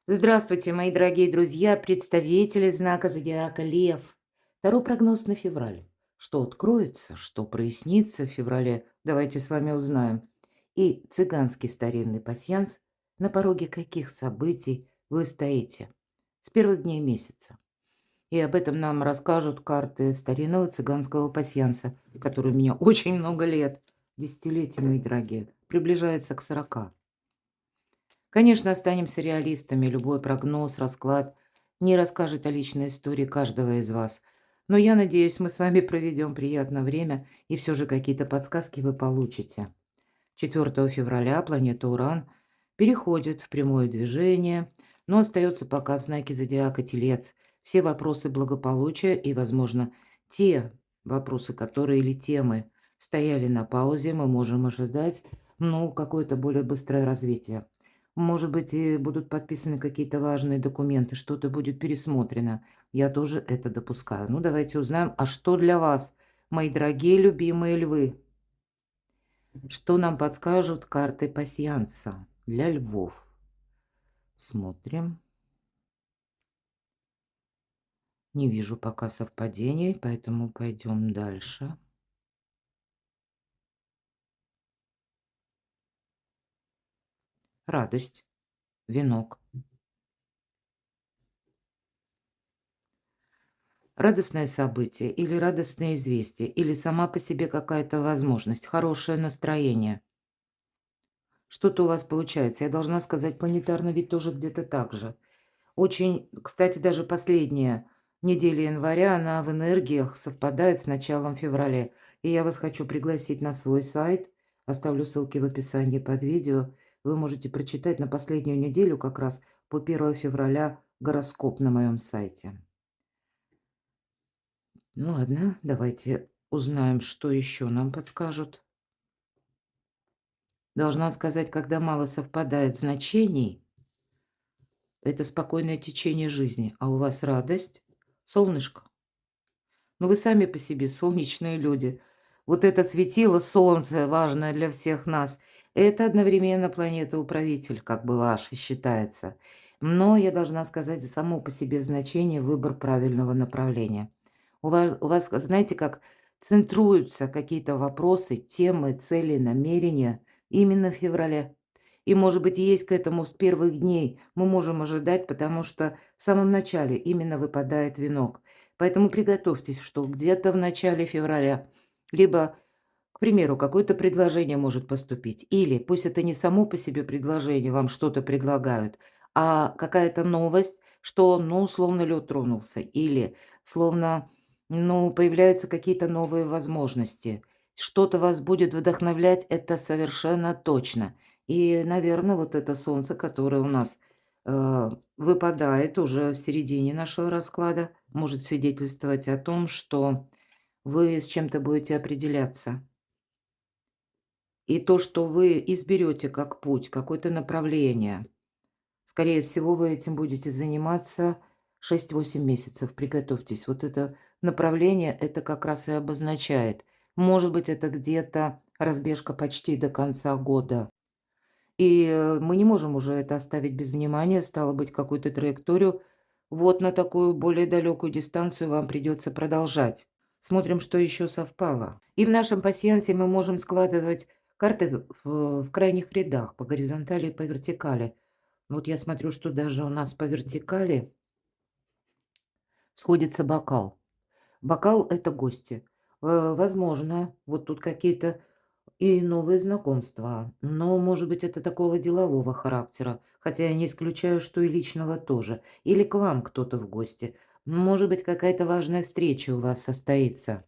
Здравствуйте, мои дорогие друзья, представители знака зодиака Лев. Второй прогноз на февраль. Что откроется, что прояснится в феврале, давайте с вами узнаем. И цыганский старинный пасьянс, на пороге каких событий вы стоите с первых дней месяца. И об этом нам расскажут карты старинного цыганского пасьянса, который у меня очень много лет, десятилетия, мои дорогие, приближается к 40. Конечно, останемся реалистами. Любой прогноз, расклад не расскажет о личной истории каждого из вас. Но я надеюсь, мы с вами проведем приятное время, и все же какие-то подсказки вы получите. 4 февраля планета Уран переходит в прямое движение, но остается пока в знаке зодиака Телец. Все вопросы благополучия и, возможно, те вопросы, которые или темы стояли на паузе, мы можем ожидать, какое-то более быстрое развитие. Может быть, и будут подписаны какие-то важные документы, что-то будет пересмотрено. Я тоже это допускаю. Ну, давайте узнаем, а что для вас, мои дорогие любимые львы? Что нам подскажут карты пасьянса для львов? Смотрим. Не вижу пока совпадений, поэтому пойдем дальше. Радость, венок. Радостное событие или радостное известие, или сама по себе какая-то возможность, хорошее настроение. Что-то у вас получается. Я должна сказать, планетарно ведь тоже где-то так же. Очень, кстати, даже последняя неделя января, она в энергиях совпадает с началом февраля. И я вас хочу пригласить на свой сайт. Оставлю ссылки в описании под видео. Вы можете прочитать на последнюю неделю, как раз по 1 февраля, гороскоп на моем сайте. Ну ладно, давайте узнаем, что еще нам подскажут. Должна сказать, когда мало совпадает значений, это спокойное течение жизни, а у вас радость, солнышко. Но вы сами по себе солнечные люди. Вот это светило, солнце, важное для всех нас, это одновременно планета-управитель, как бы ваш и считается. Но я должна сказать, само по себе значение выбор правильного направления. У вас, знаете, как центруются какие-то вопросы, темы, цели, намерения именно в феврале. И, может быть, и есть к этому с первых дней мы можем ожидать, потому что в самом начале именно выпадает венок. Поэтому приготовьтесь, что где-то в начале февраля либо, к примеру, какое-то предложение может поступить, или пусть это не само по себе предложение, вам что-то предлагают, а какая-то новость, что, условно лед тронулся, или словно, появляются какие-то новые возможности. Что-то вас будет вдохновлять, это совершенно точно. И, наверное, вот это солнце, которое у нас выпадает уже в середине нашего расклада, может свидетельствовать о том, что вы с чем-то будете определяться. И то, что вы изберете как путь, какое-то направление, скорее всего, вы этим будете заниматься 6-8 месяцев. Приготовьтесь. Вот это направление, это как раз и обозначает. Может быть, это где-то разбежка почти до конца года. И, мы не можем уже это оставить без внимания. Стало быть, какую-то траекторию вот на такую более далекую дистанцию вам придется продолжать. Смотрим, что еще совпало. И в нашем пасьянсе мы можем складывать карты в крайних рядах, по горизонтали и по вертикали. Вот я смотрю, что даже у нас по вертикали сходится бокал. Бокал- это гости. Возможно, вот тут какие-то и новые знакомства, но, может быть, это такого делового характера, хотя я не исключаю, что и личного тоже. Или к вам кто-то в гости. Может быть, какая-то важная встреча у вас состоится.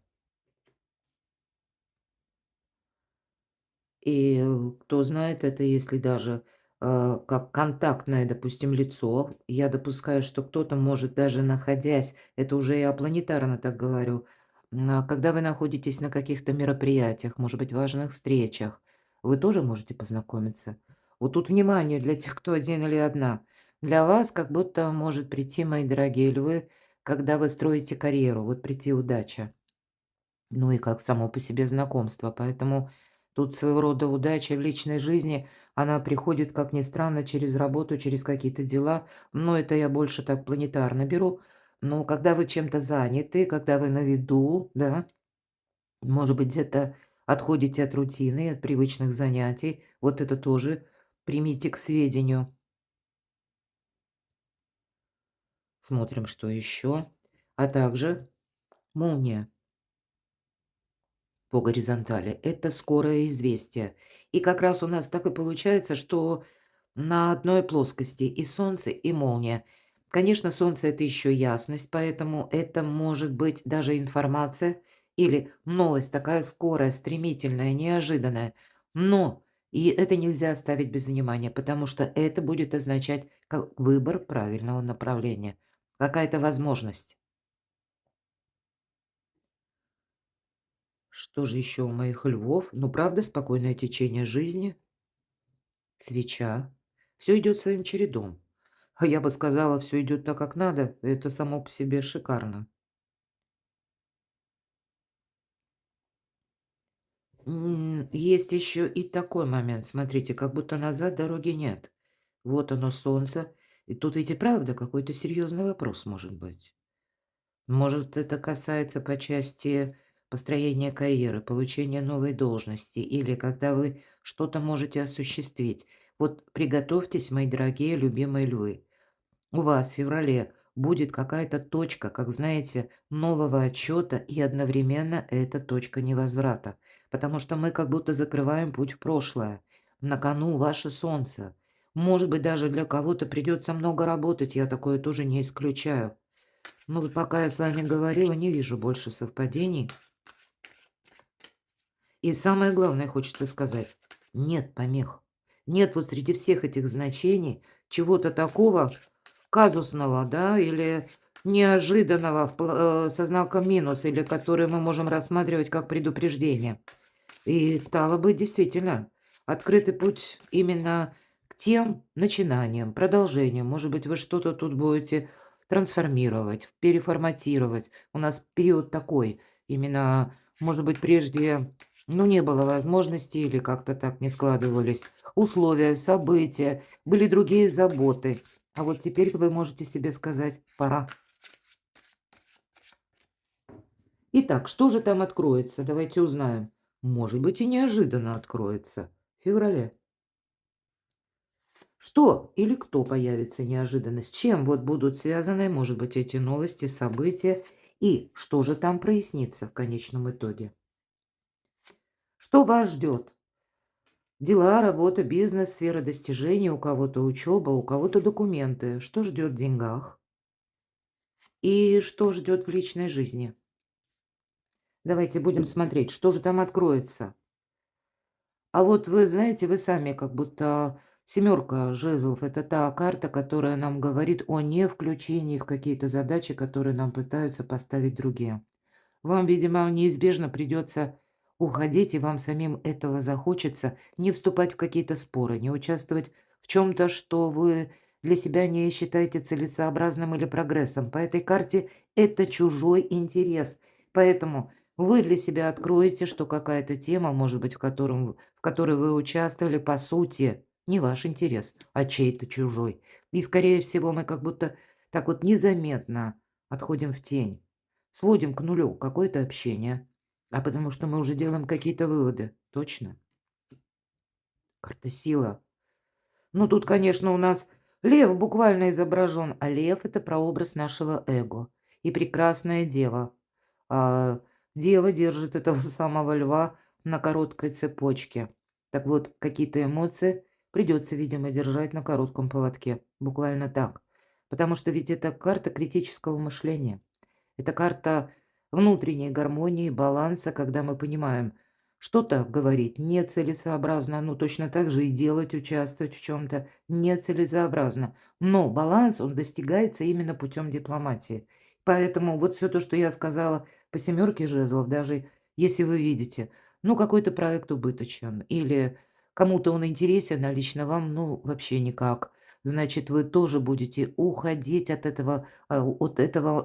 И, кто знает, это если даже, как контактное, допустим, лицо. Я допускаю, что кто-то может, даже находясь, это уже я планетарно так говорю, когда вы находитесь на каких-то мероприятиях, может быть, важных встречах, вы тоже можете познакомиться. Вот тут внимание для тех, кто один или одна. Для вас как будто может прийти, мои дорогие львы, когда вы строите карьеру, вот прийти удача. Ну и как само по себе знакомство. Поэтому Тут своего рода удача в личной жизни, она приходит, как ни странно, через работу, через какие-то дела. Но это я больше так планетарно беру. Но когда вы чем-то заняты, когда вы на виду, да, может быть, где-то отходите от рутины, от привычных занятий, вот это тоже примите к сведению. Смотрим, что еще. А также молния по горизонтали — это скорое известие. И как раз у нас так и получается, что на одной плоскости и Солнце, и молния. Конечно, Солнце — это еще ясность, поэтому это может быть даже информация или новость такая скорая, стремительная, неожиданная. Но и это нельзя оставить без внимания, потому что это будет означать как выбор правильного направления, какая-то возможность. Что же еще у моих львов? Ну, правда, спокойное течение жизни, свеча. Все идет своим чередом. А я бы сказала, все идет так, как надо. Это само по себе шикарно. Есть еще и такой момент. Смотрите, как будто назад дороги нет. Вот оно, солнце. И тут ведь и правда какой-то серьезный вопрос может быть. Может, это касается по части построения карьеры, получения новой должности или когда вы что-то можете осуществить. Вот приготовьтесь, мои дорогие, любимые львы. У вас в феврале будет какая-то точка, как знаете, нового отчета, и одновременно это точка невозврата. Потому что мы как будто закрываем путь в прошлое. На кону ваше солнце. Может быть, даже для кого-то придется много работать, я такое тоже не исключаю. Но вот пока я с вами говорила, не вижу больше совпадений. И самое главное, хочется сказать, нет помех. Нет вот среди всех этих значений чего-то такого казусного, да, или неожиданного со знаком минус, или который мы можем рассматривать как предупреждение. И стало быть, действительно, открытый путь именно к тем начинаниям, продолжениям. Может быть, вы что-то тут будете трансформировать, переформатировать. У нас период такой. Именно, может быть, прежде, ну, не было возможности или как-то так не складывались условия, события, были другие заботы. А вот теперь вы можете себе сказать: пора. Итак, что же там откроется? Давайте узнаем. Может быть, и неожиданно откроется. В феврале. Что или кто появится неожиданно? С чем вот будут связаны, может быть, эти новости, события? И что же там прояснится в конечном итоге? Что вас ждет? Дела, работа, бизнес, сфера достижений, у кого-то учеба, у кого-то документы. Что ждет в деньгах? И что ждет в личной жизни? Давайте будем смотреть, что же там откроется. А вот вы знаете, вы сами как будто семерка жезлов — это та карта, которая нам говорит о не включении в какие-то задачи, которые нам пытаются поставить другие. Вам, видимо, неизбежно придется уходить, и вам самим этого захочется, не вступать в какие-то споры, не участвовать в чем-то, что вы для себя не считаете целесообразным или прогрессом. По этой карте это чужой интерес. Поэтому вы для себя откроете, что какая-то тема, может быть, в которой вы участвовали, по сути, не ваш интерес, а чей-то чужой. И, скорее всего, мы как будто так вот незаметно отходим в тень. Сводим к нулю какое-то общение, а потому что мы уже делаем какие-то выводы. Точно? Карта сила. Ну, тут, конечно, у нас лев буквально изображен, а лев — это прообраз нашего эго. И прекрасная дева. А дева держит этого самого льва на короткой цепочке. Так вот, какие-то эмоции придется, видимо, держать на коротком поводке. Буквально так. Потому что ведь это карта критического мышления. Это карта внутренней гармонии, баланса, когда мы понимаем, что-то говорить нецелесообразно, ну точно так же и делать, участвовать в чем-то нецелесообразно. Но баланс, он достигается именно путем дипломатии. Поэтому вот все то, что я сказала по семерке жезлов, даже если вы видите, ну какой-то проект убыточен или кому-то он интересен, а лично вам, ну вообще никак. значит, вы тоже будете уходить от этого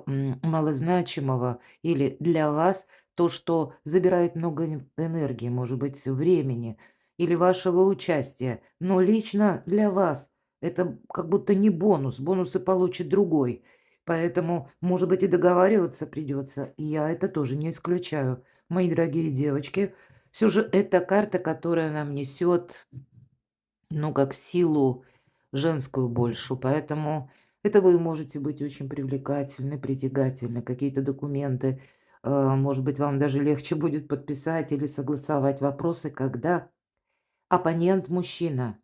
малозначимого или для вас то, что забирает много энергии, может быть, времени или вашего участия. Но лично для вас это как будто не бонус. Бонусы получит другой. Поэтому, может быть, и договариваться придется. И я это тоже не исключаю. Мои дорогие девочки, все же это карта, которая нам несет, ну, как силу женскую большую. Поэтому это вы можете быть очень привлекательны, притягательны. Какие-то документы, может быть, вам даже легче будет подписать или согласовать вопросы, когда оппонент мужчина.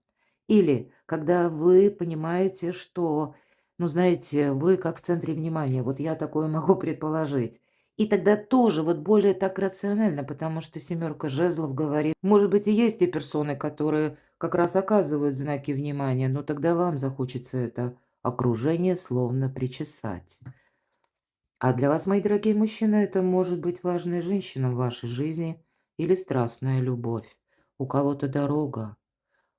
Или когда вы понимаете, что, ну, знаете, вы как в центре внимания. Вот я такое могу предположить. И тогда тоже вот более так рационально, потому что семерка жезлов говорит, может быть, и есть те персоны, которые как раз оказывают знаки внимания, но тогда вам захочется это окружение словно причесать. А для вас, мои дорогие мужчины, это может быть важная женщина в вашей жизни или страстная любовь. У кого-то дорога.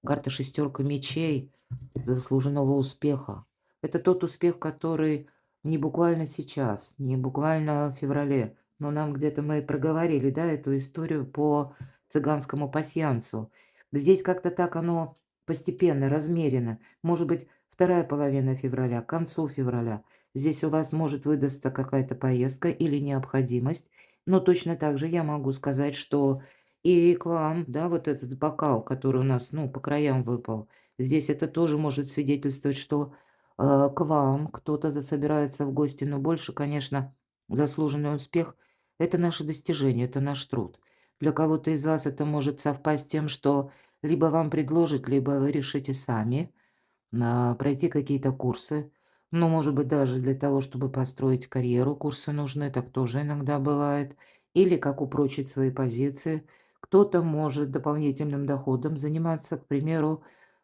Карта шестерка мечей заслуженного успеха. Это тот успех, который не буквально сейчас, не буквально в феврале, но нам где-то мы проговорили, да, эту историю по цыганскому пасьянсу. Здесь как-то так оно постепенно, размеренно. Может быть, вторая половина февраля, к концу февраля. Здесь у вас может выдастся какая-то поездка или необходимость. Но точно так же я могу сказать, что и к вам, да, вот этот бокал, который у нас, ну, по краям выпал, здесь это тоже может свидетельствовать, что к вам кто-то засобирается в гости, но больше, конечно, заслуженный успех– это наше достижение, это наш труд. Для кого-то из вас это может совпасть с тем, что либо вам предложат, либо вы решите сами пройти какие-то курсы. Ну, может быть, даже для того, чтобы построить карьеру, курсы нужны, так тоже иногда бывает. Или как упрочить свои позиции. Кто-то может дополнительным доходом заниматься, к примеру,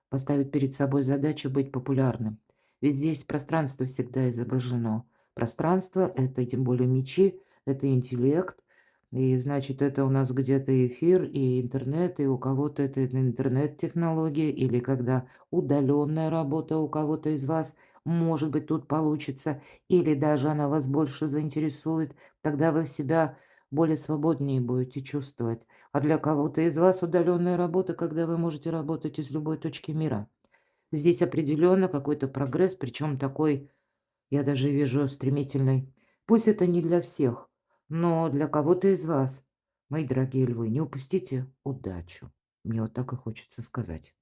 поставить перед собой задачу быть популярным. Ведь здесь пространство всегда изображено. Пространство– это тем более мечи, это интеллект, и значит, это у нас где-то эфир и интернет, и у кого-то это интернет-технологии, или когда удаленная работа у кого-то из вас, может быть, тут получится, или даже она вас больше заинтересует, тогда вы себя более свободнее будете чувствовать. А для кого-то из вас удаленная работа, когда вы можете работать из любой точки мира. Здесь определенно какой-то прогресс, причем такой, я даже вижу, стремительный. Пусть это не для всех, но для кого-то из вас, мои дорогие львы, не упустите удачу. Мне вот так и хочется сказать.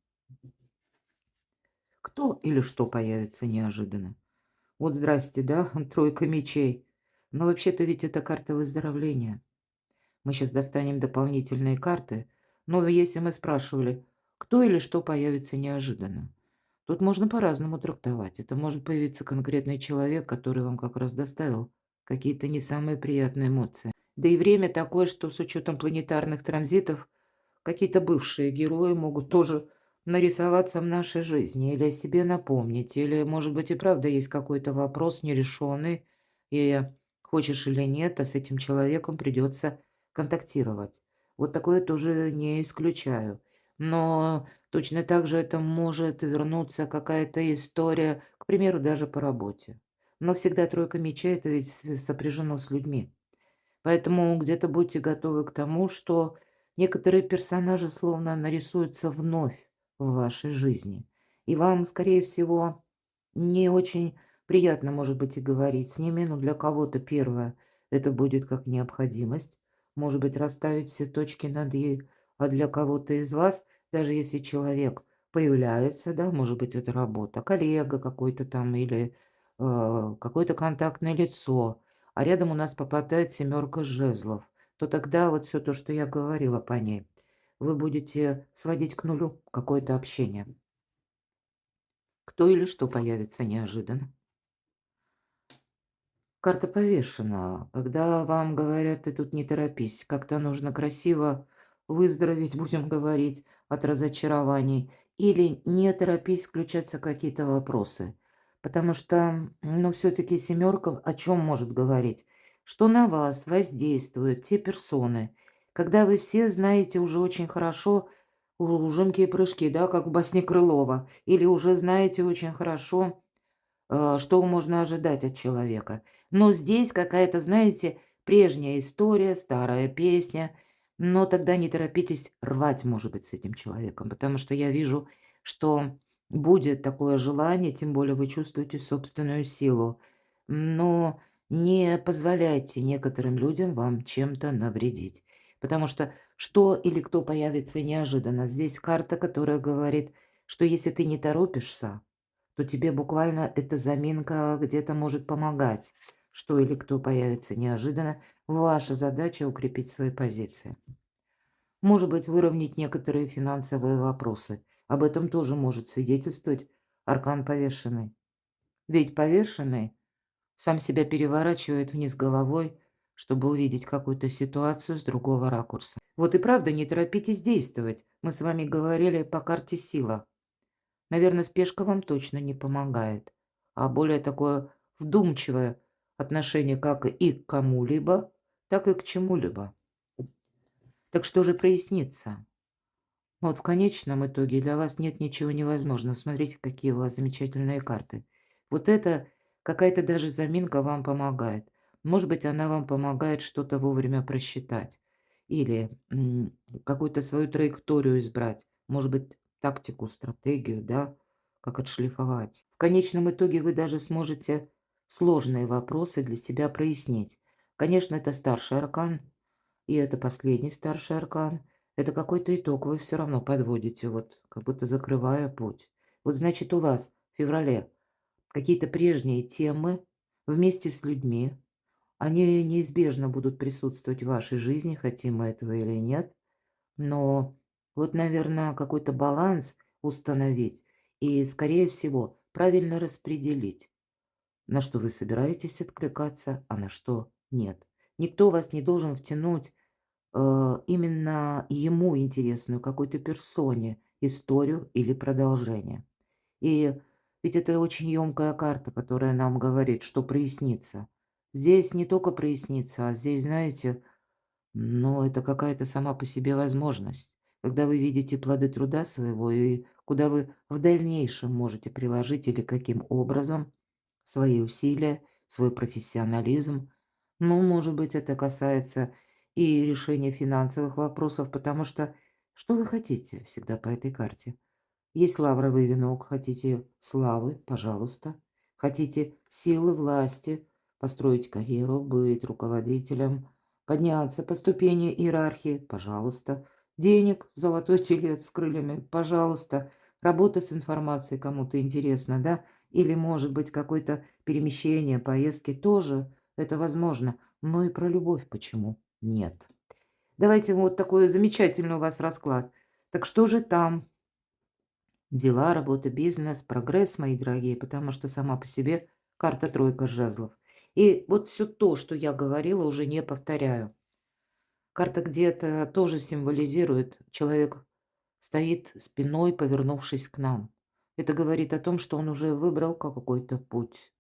Кто или что появится неожиданно? Вот здрасте, да, тройка мечей. Но вообще-то ведь это карта выздоровления. Мы сейчас достанем дополнительные карты. Но если мы спрашивали, кто или что появится неожиданно, тут можно по-разному трактовать. Это может появиться конкретный человек, который вам как раз доставил какие-то не самые приятные эмоции. Да и время такое, что с учетом планетарных транзитов какие-то бывшие герои могут тоже нарисоваться в нашей жизни или о себе напомнить, или, может быть, и правда есть какой-то вопрос нерешенный, и хочешь или нет, а с этим человеком придется контактировать. Вот такое тоже не исключаю. Но точно так же это может вернуться какая-то история, к примеру, даже по работе. Но всегда тройка мечей– это ведь сопряжено с людьми. Поэтому где-то будьте готовы к тому, что некоторые персонажи словно нарисуются вновь в вашей жизни. И вам, скорее всего, не очень приятно, может быть, и говорить с ними, но для кого-то первое это будет как необходимость, может быть, расставить все точки над «и», а для кого-то из вас, даже если человек появляется, да, может быть, это работа, коллега какой-то там или какое-то контактное лицо, а рядом у нас попадает семерка жезлов, то тогда вот все то, что я говорила по ней, вы будете сводить к нулю какое-то общение. Кто или что появится неожиданно. Карта повешена. Когда вам говорят: "Ты тут не торопись", как-то нужно красиво выздороветь, будем говорить, от разочарований, или не торопись включаться в какие-то вопросы. Потому что, ну, все таки семерка о чем может говорить? Что на вас воздействуют те персоны, когда вы все знаете уже очень хорошо, ужинки и прыжки, да, как в басне Крылова. Или уже знаете очень хорошо, что можно ожидать от человека. Но здесь какая-то, знаете, прежняя история, старая песня. Но тогда не торопитесь рвать, может быть, с этим человеком, потому что я вижу, что будет такое желание, тем более вы чувствуете собственную силу. Но не позволяйте некоторым людям вам чем-то навредить. Потому что или кто появится неожиданно. Здесь карта, которая говорит, что если ты не торопишься, то тебе буквально эта заминка где-то может помогать. Что или кто появится неожиданно. Ваша задача укрепить свои позиции. Может быть, выровнять некоторые финансовые вопросы. Об этом тоже может свидетельствовать аркан повешенный. Ведь повешенный сам себя переворачивает вниз головой, чтобы увидеть какую-то ситуацию с другого ракурса. Вот и правда, не торопитесь действовать. Мы с вами говорили по карте сила. Наверное, спешка вам точно не помогает, а более такое вдумчивое отношение как и к кому-либо, так и к чему-либо. Так что же прояснится? Вот в конечном итоге для вас нет ничего невозможного. Смотрите, какие у вас замечательные карты. Вот это какая-то даже заминка вам помогает. Может быть, она вам помогает что-то вовремя просчитать или какую-то свою траекторию избрать. Может быть, тактику, стратегию, да, как отшлифовать. В конечном итоге вы даже сможете сложные вопросы для себя прояснить. Конечно, это старший аркан, и это последний старший аркан. Это какой-то итог вы все равно подводите, вот как будто закрывая путь. Вот значит, у вас в феврале какие-то прежние темы вместе с людьми, они неизбежно будут присутствовать в вашей жизни, хотим мы этого или нет. Но вот, наверное, какой-то баланс установить и, скорее всего, правильно распределить, на что вы собираетесь откликаться, а на что нет. Никто вас не должен втянуть именно ему интересную какой-то персоне историю или продолжение. И ведь это очень емкая карта, которая нам говорит, что прояснится. Здесь не только прояснится, а здесь, знаете, ну, это какая-то сама по себе возможность. Когда вы видите плоды труда своего и куда вы в дальнейшем можете приложить или каким образом свои усилия, свой профессионализм. Ну, может быть, это касается и решения финансовых вопросов, потому что вы хотите всегда по этой карте? Есть лавровый венок, хотите славы, пожалуйста. Хотите силы, власти, построить карьеру, быть руководителем, подняться по ступени иерархии, пожалуйста. Денег, золотой телец с крыльями, пожалуйста. Работа с информацией кому-то интересно, да? Или, может быть, какое-то перемещение, поездки тоже, это возможно. Но и про любовь почему нет? Давайте вот такой замечательный у вас расклад. Так что же там? Дела, работа, бизнес, прогресс, мои дорогие, потому что сама по себе карта тройка жезлов. И вот все то, что я говорила, уже не повторяю. Карта где-то тоже символизирует, человек стоит спиной, повернувшись к нам. Это говорит о том, что он уже выбрал какой-то путь.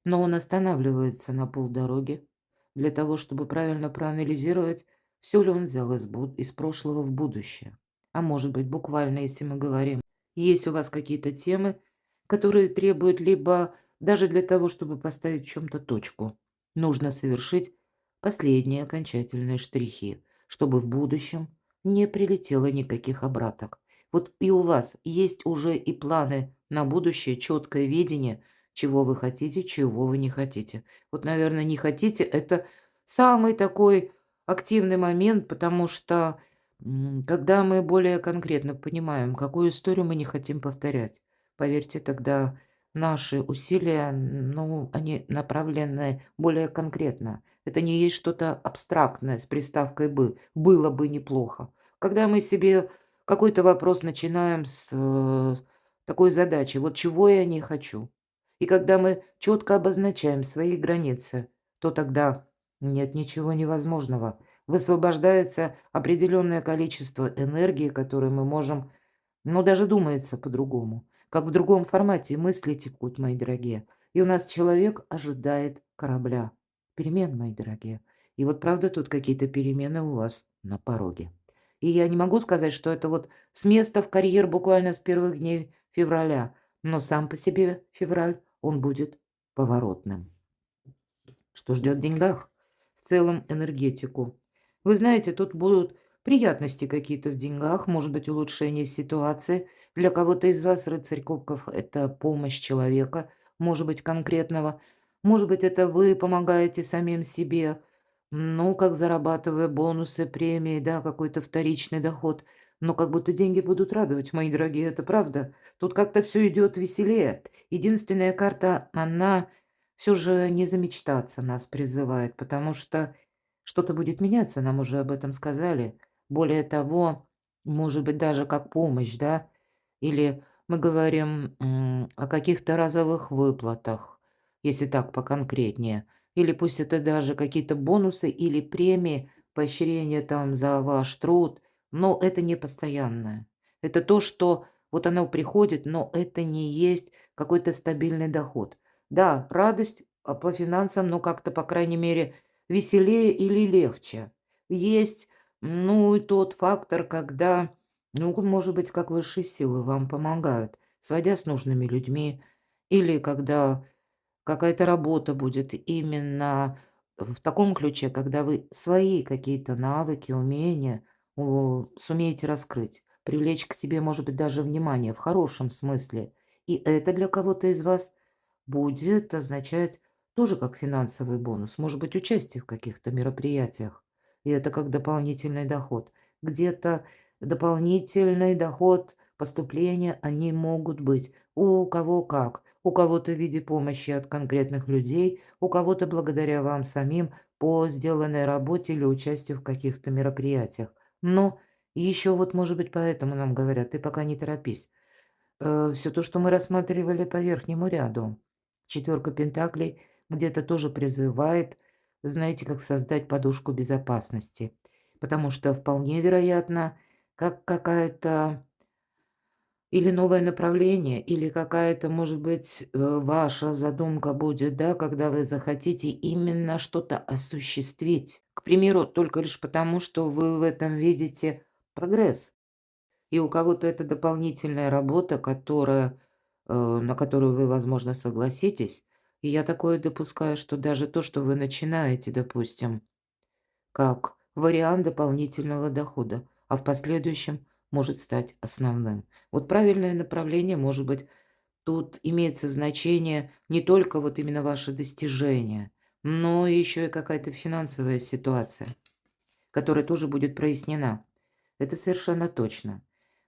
Но он останавливается на полдороги для того, чтобы правильно проанализировать, все ли он взял из прошлого в будущее. А может быть, буквально, если мы говорим, есть у вас какие-то темы, которые требуют либо даже для того, чтобы поставить в чем-то точку, нужно совершить последние окончательные штрихи, чтобы в будущем не прилетело никаких обраток. Вот и у вас есть уже и планы на будущее, четкое видение, чего вы хотите, чего вы не хотите. Вот, наверное, не хотите — это самый такой активный момент, потому что когда мы более конкретно понимаем, какую историю мы не хотим повторять, поверьте, тогда наши усилия, ну, они направлены более конкретно. Это не есть что-то абстрактное с приставкой «бы». Было бы неплохо. Когда мы себе какой-то вопрос начинаем с такой задачи, вот чего я не хочу. И когда мы четко обозначаем свои границы, то тогда нет ничего невозможного. Высвобождается определенное количество энергии, которую мы можем, ну, даже думается по-другому. Как в другом формате мысли текут, мои дорогие. И у нас человек ожидает корабля. Перемен, мои дорогие. И вот правда тут какие-то перемены у вас на пороге. И я не могу сказать, что это вот с места в карьер буквально с первых дней февраля, но сам по себе февраль, он будет поворотным. Что ждет в деньгах? В целом энергетику. Вы знаете, тут будут приятности какие-то в деньгах, может быть, улучшение ситуации. Для кого-то из вас рыцарь кубков– это помощь человека, может быть, конкретного. Может быть, это вы помогаете самим себе, ну, как зарабатывая бонусы, премии, да, какой-то вторичный доход. Но как будто деньги будут радовать, мои дорогие, это правда. Тут как-то все идет веселее. Единственная карта, она все же не замечтаться нас призывает, потому что что-то будет меняться, нам уже об этом сказали. Более того, может быть, даже как помощь, да, или мы говорим о каких-то разовых выплатах, если так поконкретнее. Или пусть это даже какие-то бонусы или премии, поощрение там за ваш труд, но это не постоянное. Это то, что вот оно приходит, но это не есть какой-то стабильный доход. Да, радость, по финансам, ну, как-то, по крайней мере, веселее или легче. Есть, ну, и тот фактор, когда, ну, может быть, как высшие силы вам помогают, сводя с нужными людьми, или когда какая-то работа будет именно в таком ключе, когда вы свои какие-то навыки, умения сумеете раскрыть, привлечь к себе, может быть, даже внимание в хорошем смысле. И это для кого-то из вас будет означать тоже как финансовый бонус, может быть, участие в каких-то мероприятиях. И это как дополнительный доход. Где-то дополнительный доход, поступления, они могут быть. У кого как. У кого-то в виде помощи от конкретных людей, у кого-то благодаря вам самим по сделанной работе или участию в каких-то мероприятиях. Но еще вот, может быть, поэтому нам говорят, ты пока не торопись. Все то, что мы рассматривали по верхнему ряду. Четверка пентаклей где-то тоже призывает, знаете, как создать подушку безопасности. Потому что вполне вероятно, как какая-то или новое направление, или какая-то, может быть, ваша задумка будет, да, когда вы захотите именно что-то осуществить. К примеру, только лишь потому, что вы в этом видите прогресс. И у кого-то это дополнительная работа, на которую вы, возможно, согласитесь. И я такое допускаю, что даже то, что вы начинаете, допустим, как вариант дополнительного дохода, а в последующем может стать основным. Вот правильное направление, может быть, тут имеется значение не только вот именно ваши достижения, но еще и какая-то финансовая ситуация, которая тоже будет прояснена. Это совершенно точно.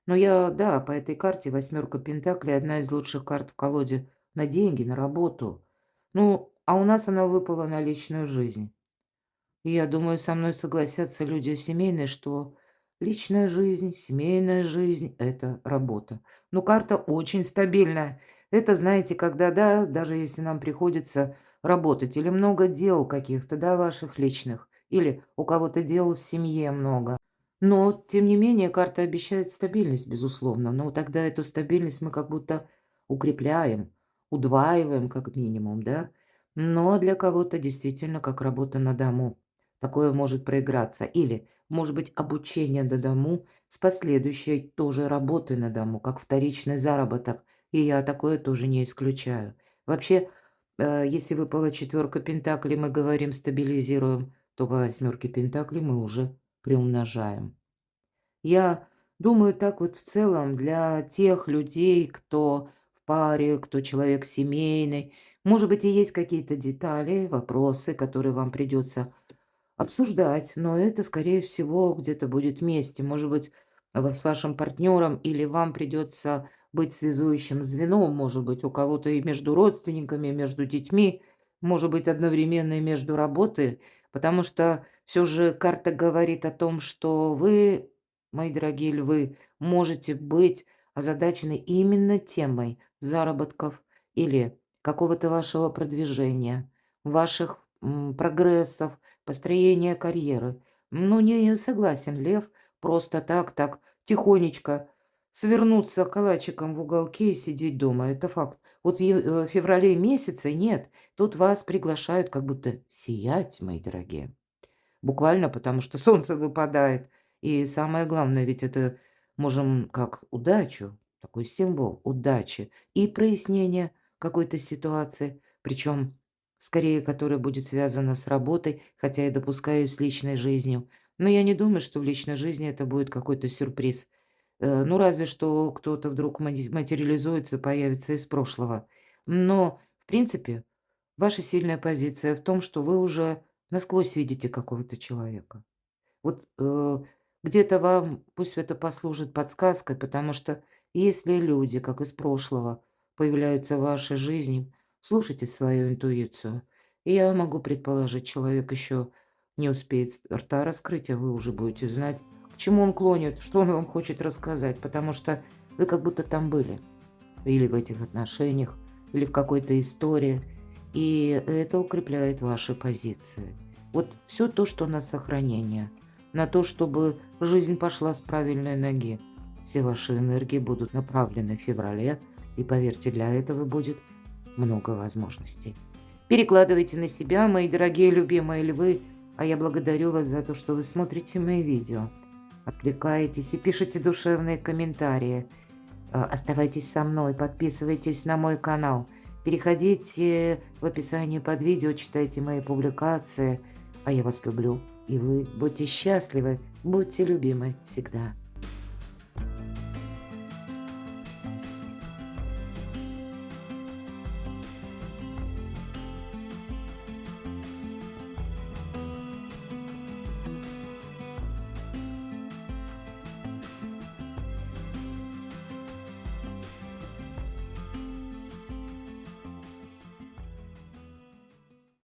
Но я, да, по этой карте восьмерка пентаклей одна из лучших карт в колоде на деньги, на работу. Ну, а у нас она выпала на личную жизнь. И я думаю, со мной согласятся люди семейные, что личная жизнь, семейная жизнь– это работа. Но карта очень стабильная. Это, знаете, когда, да, даже если нам приходится работать, или много дел каких-то, да, ваших личных, или у кого-то дел в семье много. Но, тем не менее, карта обещает стабильность, безусловно. Но тогда эту стабильность мы как будто укрепляем, удваиваем как минимум, да. Но для кого-то действительно как работа на дому. Такое может проиграться. Или, может быть, обучение на дому с последующей тоже работой на дому, как вторичный заработок. И я такое тоже не исключаю. Вообще, если выпала четверка пентаклей, мы говорим стабилизируем, то по восьмерке пентаклей мы уже приумножаем. Я думаю, так вот в целом для тех людей, кто в паре, кто человек семейный, может быть, и есть какие-то детали, вопросы, которые вам придется обсуждать, но это, скорее всего, где-то будет вместе. Может быть, с вашим партнером или вам придется быть связующим звеном, может быть, у кого-то и между родственниками, между детьми, может быть, одновременно и между работой, потому что все же карта говорит о том, что вы, мои дорогие львы, можете быть озадачены именно темой заработков или какого-то вашего продвижения, ваших прогрессов, построения карьеры. Ну, не согласен лев просто так тихонечко свернуться калачиком в уголке и сидеть дома. Это факт. Вот в феврале месяце нет. Тут вас приглашают как будто сиять, мои дорогие. Буквально, потому что солнце выпадает. И самое главное, ведь это можем как удачу, такой символ удачи и прояснение какой-то ситуации, причем скорее, которая будет связана с работой, хотя я допускаю и с личной жизнью. Но я не думаю, что в личной жизни это будет какой-то сюрприз. Ну, разве что кто-то вдруг материализуется, появится из прошлого. Но, в принципе, ваша сильная позиция в том, что вы уже насквозь видите какого-то человека. Вот, где-то вам пусть это послужит подсказкой, потому что если люди, как из прошлого, появляются в вашей жизни, слушайте свою интуицию. И я могу предположить, человек еще не успеет рта раскрыть, а вы уже будете знать, к чему он клонит, что он вам хочет рассказать, потому что вы как будто там были, или в этих отношениях, или в какой-то истории, и это укрепляет ваши позиции. Вот все то, что на сохранение, на то, чтобы жизнь пошла с правильной ноги. Все ваши энергии будут направлены в феврале, и поверьте, для этого будет много возможностей. Перекладывайте на себя, мои дорогие любимые львы, а я благодарю вас за то, что вы смотрите мои видео, откликаетесь и пишите душевные комментарии. Оставайтесь со мной, подписывайтесь на мой канал, переходите в описание под видео, читайте мои публикации. А я вас люблю, и вы будьте счастливы, будьте любимы всегда.